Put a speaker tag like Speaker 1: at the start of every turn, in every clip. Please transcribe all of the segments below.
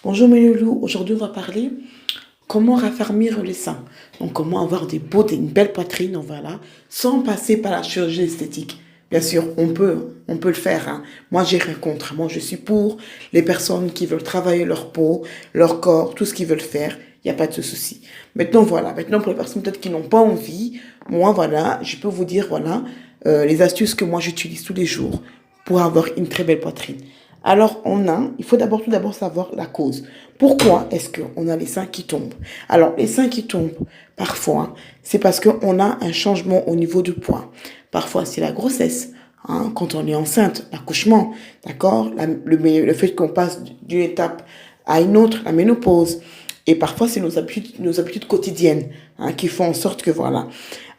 Speaker 1: Bonjour mes loulous, aujourd'hui on va parler comment raffermir les seins. Donc comment avoir une belle poitrine, voilà, sans passer par la chirurgie esthétique. Bien sûr, on peut le faire, hein. Moi j'ai rien contre, moi je suis pour les personnes qui veulent travailler leur peau, leur corps, tout ce qu'ils veulent faire, il n'y a pas de souci. Maintenant voilà, maintenant pour les personnes peut-être qui n'ont pas envie, moi voilà, je peux vous dire voilà les astuces que moi j'utilise tous les jours pour avoir une très belle poitrine. Alors, il faut tout d'abord savoir la cause. Pourquoi est-ce qu'on a les seins qui tombent? Alors, les seins qui tombent, parfois, c'est parce qu'on a un changement au niveau du poids. Parfois, c'est la grossesse, hein, quand on est enceinte, l'accouchement, d'accord? Le fait qu'on passe d'une étape à une autre, la ménopause. Et parfois, c'est nos habitudes quotidiennes, hein, qui font en sorte que voilà.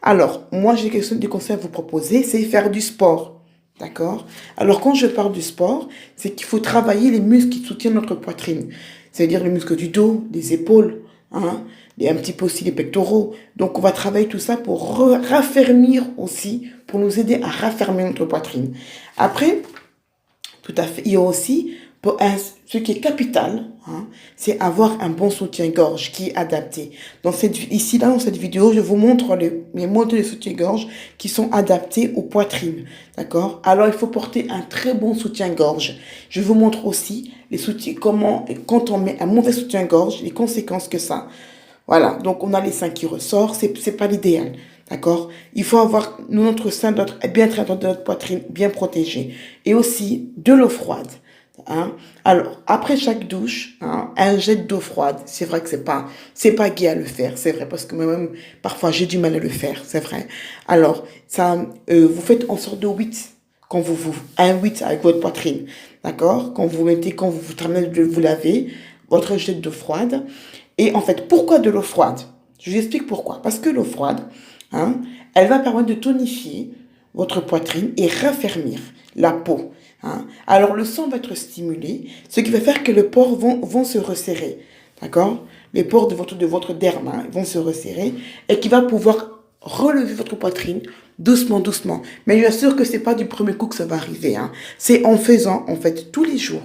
Speaker 1: Alors, moi, j'ai des conseils à vous proposer, c'est faire du sport. D'accord? Alors, quand je parle du sport, c'est qu'il faut travailler les muscles qui soutiennent notre poitrine. C'est-à-dire les muscles du dos, des épaules, hein, et un petit peu aussi les pectoraux. Donc, on va travailler tout ça pour raffermir aussi, pour nous aider à raffermir notre poitrine. Après, tout à fait. Il y a aussi, ce qui est capital, hein, c'est avoir un bon soutien-gorge qui est adapté. Ici, là, dans cette vidéo, je vous montre les modèles de soutien-gorge qui sont adaptés aux poitrines. D'accord? Alors, il faut porter un très bon soutien-gorge. Je vous montre aussi quand on met un mauvais soutien-gorge, les conséquences que ça. Voilà, donc on a les seins qui ressortent, c'est pas l'idéal, d'accord? Il faut avoir notre sein doit être bien traité de notre poitrine, bien protégé. Et aussi de l'eau froide, hein? Alors, après chaque douche, hein, un jet d'eau froide, c'est vrai que c'est pas gai à le faire, c'est vrai, parce que moi-même, parfois j'ai du mal à le faire, c'est vrai. Alors, vous faites en sorte de 8 un 8 avec votre poitrine, d'accord? Quand vous terminez de vous laver, votre jet d'eau froide. Et en fait, pourquoi de l'eau froide? Je vous explique pourquoi. Parce que l'eau froide, hein, elle va permettre de tonifier votre poitrine et raffermir la peau, hein. Alors, le sang va être stimulé, ce qui va faire que les pores vont se resserrer. D'accord? Les pores de votre derme, hein, vont se resserrer et qui va pouvoir relever votre poitrine doucement, doucement. Mais je vous assure que c'est pas du premier coup que ça va arriver, hein. C'est en faisant, en fait, tous les jours,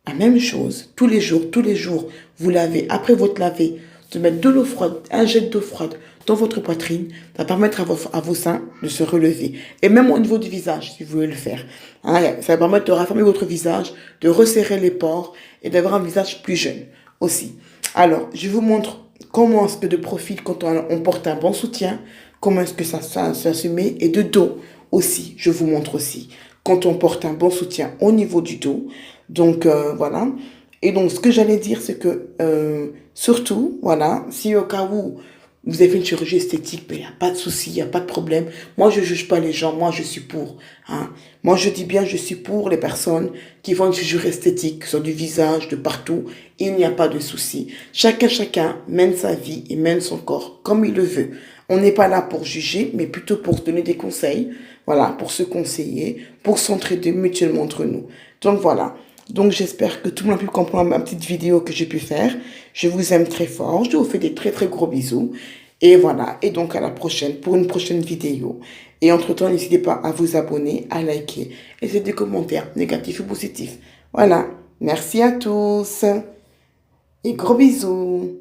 Speaker 1: la même chose, tous les jours, vous lavez, après votre laver, de mettre de l'eau froide, un jet d'eau froide dans votre poitrine, ça va permettre à vos seins de se relever. Et même au niveau du visage, si vous voulez le faire, hein, ça va permettre de raffermir votre visage, de resserrer les pores et d'avoir un visage plus jeune aussi. Alors, je vous montre comment est-ce que de profil, quand on porte un bon soutien, comment est-ce que ça se met, et de dos aussi, je vous montre aussi, quand on porte un bon soutien au niveau du dos. Donc, voilà. Et donc, ce que j'allais dire, c'est que, surtout, voilà, si au cas où vous avez fait une chirurgie esthétique, ben, il n'y a pas de souci, il n'y a pas de problème. Moi, je ne juge pas les gens, moi, je suis pour, hein. Moi, je dis bien, je suis pour les personnes qui font une chirurgie esthétique, sur du visage, de partout. Il n'y a pas de souci. Chacun mène sa vie et mène son corps comme il le veut. On n'est pas là pour juger, mais plutôt pour se donner des conseils, voilà, pour se conseiller, pour s'entraider mutuellement entre nous. Donc, voilà. Donc, j'espère que tout le monde a pu comprendre ma petite vidéo que j'ai pu faire. Je vous aime très fort. Je vous fais des très, très gros bisous. Et voilà. Et donc, à la prochaine pour une prochaine vidéo. Et entre-temps, n'hésitez pas à vous abonner, à liker. Laissez des commentaires négatifs ou positifs. Voilà. Merci à tous. Et gros bisous.